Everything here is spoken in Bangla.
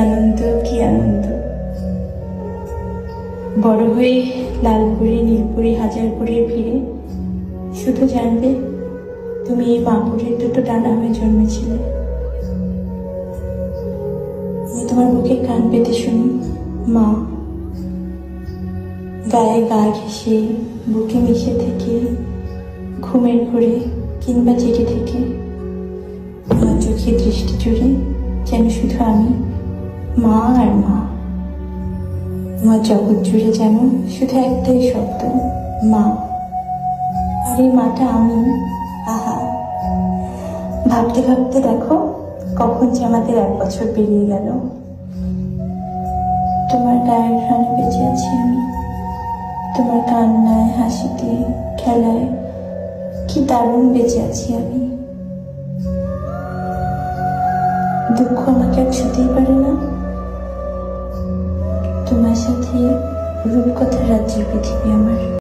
আনন্দ, কি আনন্দ! বড় হয়ে লালপুরি, নীলপুরি, হাজারপুরের ভিড়ে শুধু জানবে তুমি এই বাঁকুড়ের দুটো ডানা হয়ে জন্মেছিলে। আমি তোমার বুকে কান পেতে শুনি মা, গায়ে গা ঘেঁষে, বুকে মিশে থেকে, ঘুমের ঘোরে কিংবা জেগে থেকে আমার চোখে দৃষ্টি জুড়ে যেন শুধু আমি মা আর মা। আমার জগৎ জুড়ে যেন শুধু একটাই শব্দ, মা। আর এই মাটা আমি। আহা, ভাবতে ভাবতে দেখো কখন যে আমাদের 1 বছর পেরিয়ে গেল। তোমার গায়ের ঘ্রাণে বেঁচে আছি আমি, তোমার কান্নায়, হাসিতে, খেলায় কি দারুণ বেঁচে আছি আমি। দুঃখ আমাকে আর ছুতেই পারে না। তোমার সাথে রূপকথার রাজ্যের পৃথিবী আমার।